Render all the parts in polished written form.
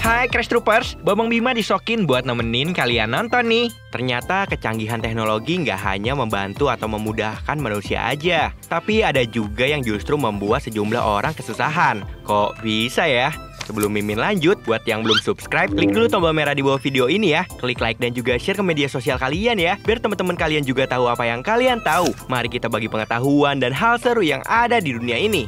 Hai Crash Troopers, Bambang Bima disokin buat nemenin kalian nonton nih. Ternyata kecanggihan teknologi nggak hanya membantu atau memudahkan manusia aja, tapi ada juga yang justru membuat sejumlah orang kesusahan. Kok bisa ya? Sebelum Mimin lanjut, buat yang belum subscribe, klik dulu tombol merah di bawah video ini ya. Klik like dan juga share ke media sosial kalian ya, biar teman-teman kalian juga tahu apa yang kalian tahu. Mari kita bagi pengetahuan dan hal seru yang ada di dunia ini.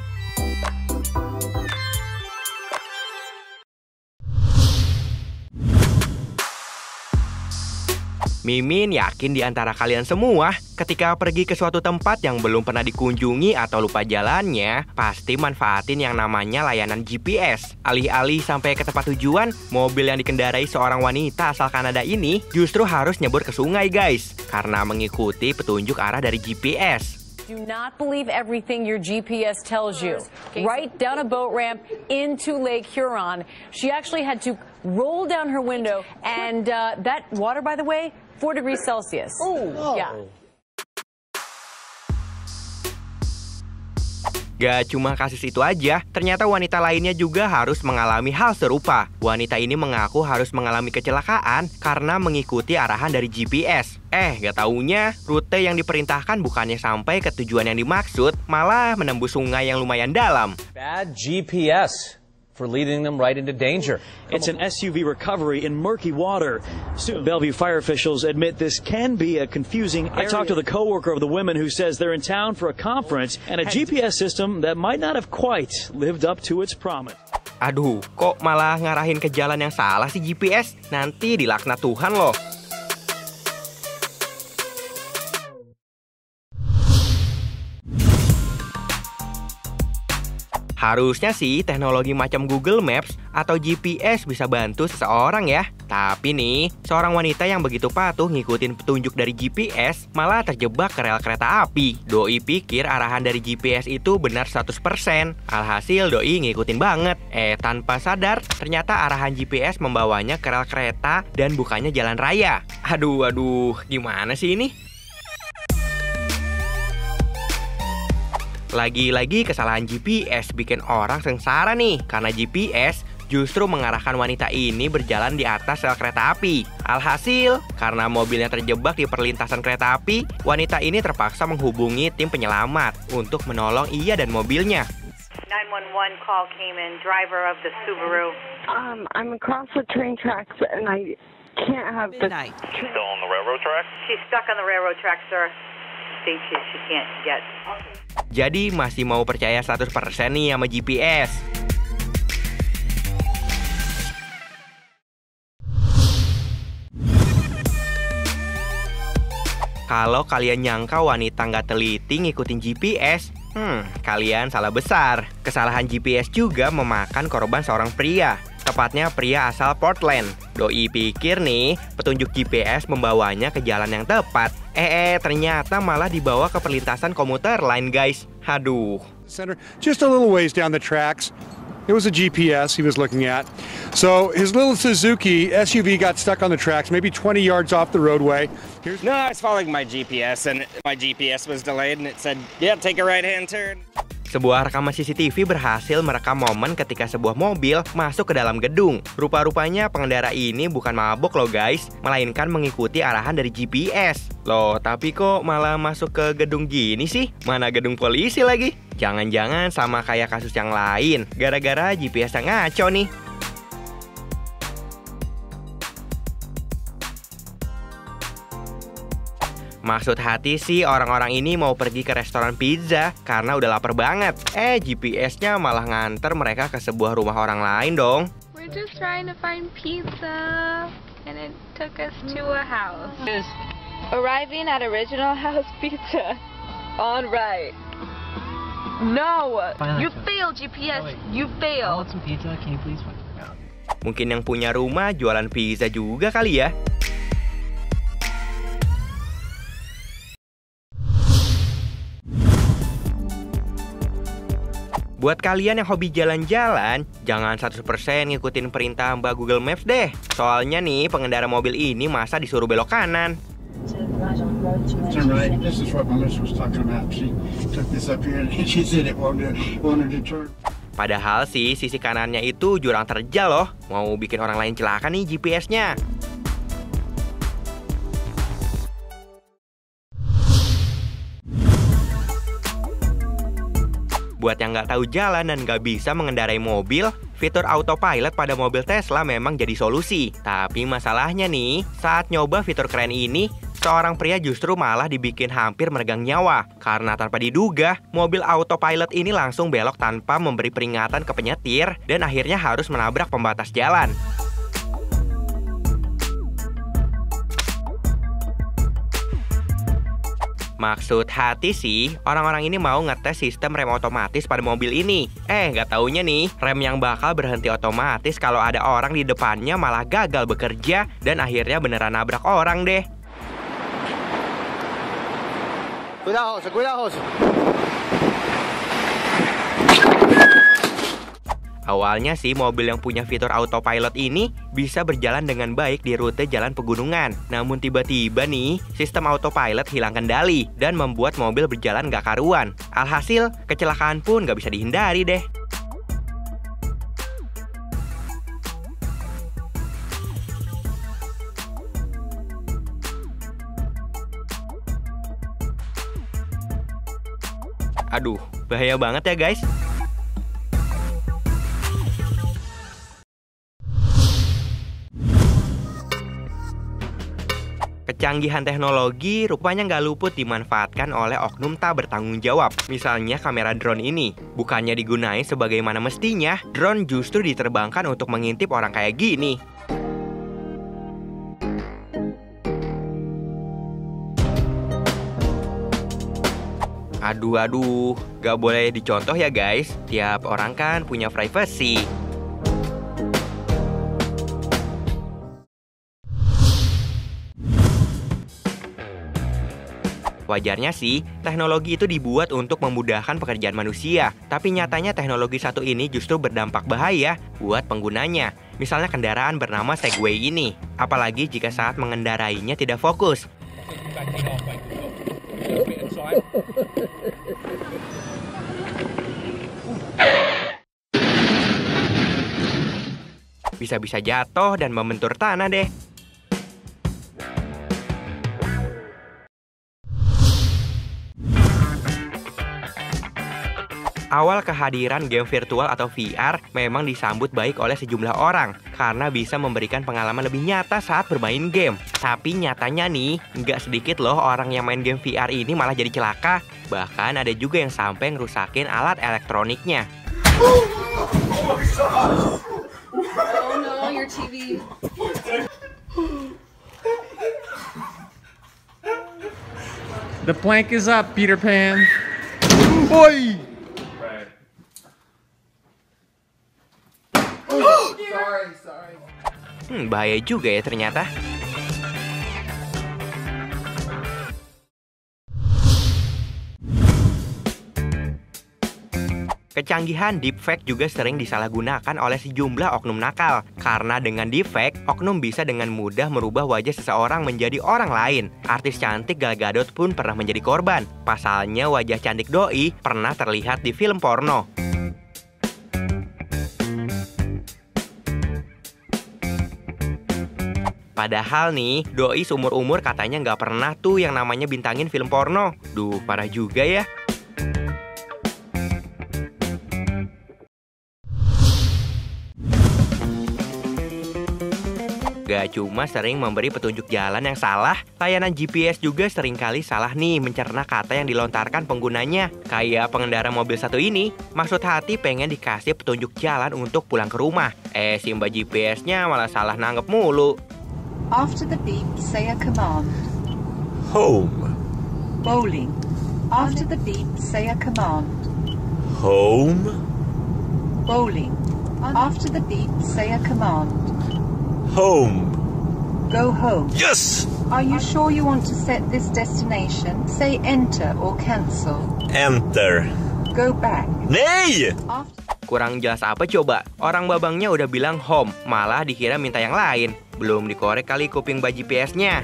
Mimin yakin di antara kalian semua, ketika pergi ke suatu tempat yang belum pernah dikunjungi atau lupa jalannya, pasti manfaatin yang namanya layanan GPS. Alih-alih sampai ke tempat tujuan, mobil yang dikendarai seorang wanita asal Kanada ini justru harus nyebur ke sungai guys, karena mengikuti petunjuk arah dari GPS. Do not believe everything your GPS tells you. Right down a boat ramp into Lake Huron. She actually had to roll down her window, and that water, by the way, 4 degrees Celsius. Oh, yeah. Gak cuma kasus itu aja, ternyata wanita lainnya juga harus mengalami hal serupa. Wanita ini mengaku harus mengalami kecelakaan karena mengikuti arahan dari GPS. Gak taunya, rute yang diperintahkan bukannya sampai ke tujuan yang dimaksud, malah menembus sungai yang lumayan dalam. Bad GPS for leading them right into danger. It's an SUV recovery in murky water. Soon, Bellevue fire officials admit this can be a confusing area. I talked to the coworker of the women who says they're in town for a conference and a GPS system that might not have quite lived up to its promise. Aduh, kok malah ngarahin ke jalan yang salah sih GPS? Nanti dilaknat Tuhan loh. Harusnya sih teknologi macam Google Maps atau GPS bisa bantu seseorang ya. Tapi nih, seorang wanita yang begitu patuh ngikutin petunjuk dari GPS malah terjebak ke rel kereta api. Doi pikir arahan dari GPS itu benar 100%. Alhasil doi ngikutin banget. Tanpa sadar, ternyata arahan GPS membawanya ke rel kereta dan bukannya jalan raya. Aduh, gimana sih ini? Lagi-lagi kesalahan GPS bikin orang sengsara nih, karena GPS justru mengarahkan wanita ini berjalan di atas rel kereta api. Alhasil, karena mobilnya terjebak di perlintasan kereta api, wanita ini terpaksa menghubungi tim penyelamat untuk menolong ia dan mobilnya. 911 call came in, driver of the Subaru. I'm across the train tracks and I can't have the... Still on the railroad track? She's stuck on the railroad track, sir. She can't get. Jadi masih mau percaya 100% nih sama GPS. Kalau kalian nyangka wanita nggak teliti ngikutin GPS, kalian salah besar. Kesalahan GPS juga memakan korban seorang pria. Tepatnya pria asal Portland. Doi pikir nih, petunjuk GPS membawanya ke jalan yang tepat. Ternyata malah dibawa ke perlintasan komuter lain guys. Aduh. Just a little ways down the tracks. It was a GPS he was looking at. So his little Suzuki SUV got stuck on the tracks, maybe 20 yards off the roadway. No, I was following my GPS and my GPS was delayed and it said, yeah, take a right-hand turn. Sebuah rekaman CCTV berhasil merekam momen ketika sebuah mobil masuk ke dalam gedung. Rupa-rupanya pengendara ini bukan mabok loh guys, melainkan mengikuti arahan dari GPS. Loh, tapi kok malah masuk ke gedung gini sih? Mana gedung polisi lagi? Jangan-jangan sama kayak kasus yang lain, gara-gara GPS yang ngaco nih. Maksud hati sih orang-orang ini mau pergi ke restoran pizza karena udah lapar banget. GPS-nya malah nganter mereka ke sebuah rumah orang lain dong. We're just trying to find pizza and it took us to a house. Arriving at Original House Pizza on right. No, you failed GPS. You failed. I want some pizza. Can you please find it out? Mungkin yang punya rumah jualan pizza juga kali ya. Buat kalian yang hobi jalan-jalan, jangan 100% ngikutin perintah Mbak Google Maps deh. Soalnya nih, pengendara mobil ini masa disuruh belok kanan. Turn right. This is what Melissa was talking about. She took this up here and she said it wanted to turn. Padahal sih sisi kanannya itu jurang terjal loh. Mau bikin orang lain celaka nih GPS-nya. Buat yang nggak tahu jalan dan nggak bisa mengendarai mobil, fitur autopilot pada mobil Tesla memang jadi solusi. Tapi masalahnya nih, saat nyoba fitur keren ini, seorang pria justru malah dibikin hampir meregang nyawa. Karena tanpa diduga, mobil autopilot ini langsung belok tanpa memberi peringatan ke penyetir dan akhirnya harus menabrak pembatas jalan. Maksud hati sih, orang-orang ini mau ngetes sistem rem otomatis pada mobil ini. Nggak taunya nih, rem yang bakal berhenti otomatis kalau ada orang di depannya malah gagal bekerja dan akhirnya beneran nabrak orang deh. Cuidados. Awalnya sih mobil yang punya fitur autopilot ini bisa berjalan dengan baik di rute jalan pegunungan. Namun tiba-tiba nih, sistem autopilot hilang kendali dan membuat mobil berjalan gak karuan. Alhasil, kecelakaan pun gak bisa dihindari deh. Aduh, bahaya banget ya guys. Kecanggihan teknologi rupanya nggak luput dimanfaatkan oleh oknum tak bertanggung jawab. Misalnya kamera drone ini. Bukannya digunain sebagaimana mestinya, drone justru diterbangkan untuk mengintip orang kayak gini. Aduh, gak boleh dicontoh ya guys. Tiap orang kan punya privasi. Wajarnya sih, teknologi itu dibuat untuk memudahkan pekerjaan manusia. Tapi nyatanya teknologi satu ini justru berdampak bahaya buat penggunanya. Misalnya kendaraan bernama Segway ini. Apalagi jika saat mengendarainya tidak fokus. Bisa-bisa jatuh dan membentur tanah deh. Awal kehadiran game virtual atau VR memang disambut baik oleh sejumlah orang karena bisa memberikan pengalaman lebih nyata saat bermain game. Tapi nyatanya nih, nggak sedikit loh orang yang main game VR ini malah jadi celaka. Bahkan ada juga yang sampai ngerusakin alat elektroniknya. Oh no, your TV. The plank is up, Peter Pan. Boy! Sorry. Bahaya juga ya ternyata. Kecanggihan deepfake juga sering disalahgunakan oleh sejumlah oknum nakal. Karena dengan deepfake, oknum bisa dengan mudah merubah wajah seseorang menjadi orang lain. Artis cantik Gal Gadot pun pernah menjadi korban. Pasalnya wajah cantik doi pernah terlihat di film porno. Padahal nih, doi seumur-umur katanya nggak pernah tuh yang namanya bintangin film porno. Duh, parah juga ya. Gak cuma sering memberi petunjuk jalan yang salah, layanan GPS juga seringkali salah nih mencerna kata yang dilontarkan penggunanya. Kayak pengendara mobil satu ini, maksud hati pengen dikasih petunjuk jalan untuk pulang ke rumah. Si mbak GPS-nya malah salah nanggep mulu. After the beep, say a command. Home. Bowling. After the beep, say a command. Home. Bowling. After the beep, say a command. Home. Go home. Yes! Are you sure you want to set this destination? Say enter or cancel. Enter. Go back. Nej! Kurang jelas apa coba? Orang babangnya udah bilang home, malah dikira minta yang lain. Belum dikorek kali kuping mbak GPS-nya.